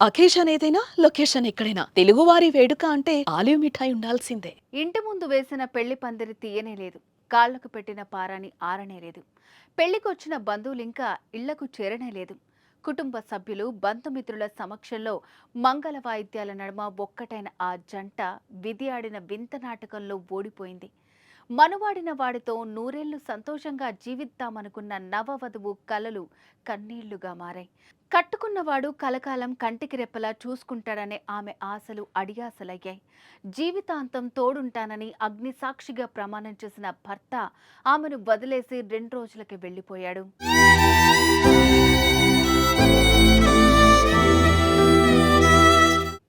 Occasion ఏదైనా location ఎక్కడైనా తెలుగువారి వేడుక అంటే ఆలివ్ మిఠాయి ఉండాల్సిందే. ఇంటి ముందు వేసిన పెళ్లి పందిరి తీయనే లేదు. కాళ్లకు పెట్టిన పారాని ఆరనే లేదు. పెళ్లికొచ్చిన బంధువులింకా ఇళ్లకు చేరనే లేదు. కుటుంబ సభ్యులు బంధుమిత్రుల సమక్షంలో మంగళ వాయిద్యాల నడుమ ఒక్కటైన ఆ జంట విధి ఆడిన వింత నాటకంలో ఓడిపోయింది. మనువాడిన వాడితో నూరేళ్లు సంతోషంగా జీవిద్దామనుకున్న నవవధువు కలలు కన్నీళ్లుగా మారాయి. కట్టుకున్నవాడు కలకాలం కంటికి రెప్పలా చూసుకుంటాడనే ఆమె ఆశలు అడియాసలయ్యాయి. జీవితాంతం తోడుంటానని అగ్నిసాక్షిగా ప్రమాణం చేసిన భర్త ఆమెను వదిలేసి 2 రోజులకి వెళ్లిపోయాడు.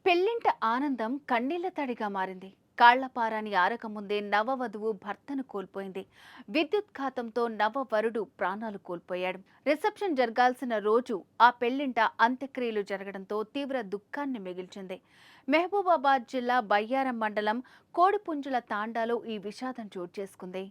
పెళ్లింట ఆనందం కన్నీళ్ల తడిగా మారింది. కాళ్లపారాని ఆరకముందే నవవధువు భర్తను కోల్పోయింది. విద్యుత్ఘాతంతో నవవరుడు ప్రాణాలు కోల్పోయాడు. రిసెప్షన్ జరగాల్సిన రోజు ఆ పెళ్లింట అంత్యక్రియలు జరగడంతో తీవ్ర దుఃఖాన్ని మిగిల్చింది. మహబూబాబాద్ జిల్లా బయ్యారం మండలం కోడిపుంజుల తాండాలో ఈ విషాదం చోటు చేసుకుంది.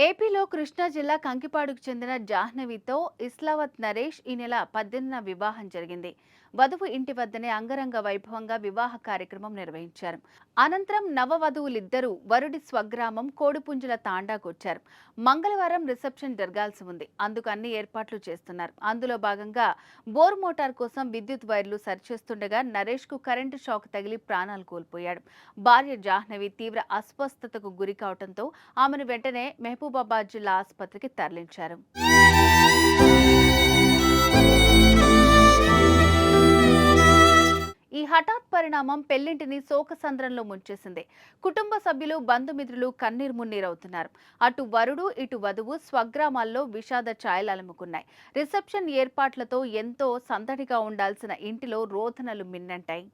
ఏపీలో కృష్ణా జిల్లా కంకిపాడుకు చెందిన జాహ్నవితో ఇస్లావత్ నరేష్ ఈ నెల 18న వివాహం జరిగింది. వధువు ఇంటి వద్దనే అంగరంగ వైభవంగా వివాహ కార్యక్రమం నిర్వహించారు. అనంతరం నవవధువులిద్దరూ వరుడి స్వగ్రామం కోడిపుంజుల తాండాకు వచ్చారు. మంగళవారం రిసెప్షన్ జరగాల్సి ఉంది. అందుకు అన్ని ఏర్పాట్లు చేస్తున్నారు. అందులో భాగంగా బోర్ మోటార్ కోసం విద్యుత్ వైర్లు సరిచేస్తుండగా నరేష్ కు కరెంటు షాక్ తగిలి ప్రాణాలు కోల్పోయాడు. భార్య జాహ్నవి తీవ్ర అస్వస్థతకు గురి కావడంతో ఆమెను వెంటనే మహబూబాబాద్ జిల్లా ఆసుపత్రికి తరలించారు. ఈ హఠాత్ పరిణామం పెళ్లింటిని శోకసంద్రంలో ముంచేసింది. కుటుంబ సభ్యులు బంధుమిత్రులు కన్నీరు మున్నీరవుతున్నారు. అటు వరుడు ఇటు వధువు స్వగ్రామాల్లో విషాద ఛాయలు అలుముకున్నాయి. రిసెప్షన్ ఏర్పాట్లతో ఎంతో సందడిగా ఉండాల్సిన ఇంటిలో రోదనలు మిన్నంటాయి.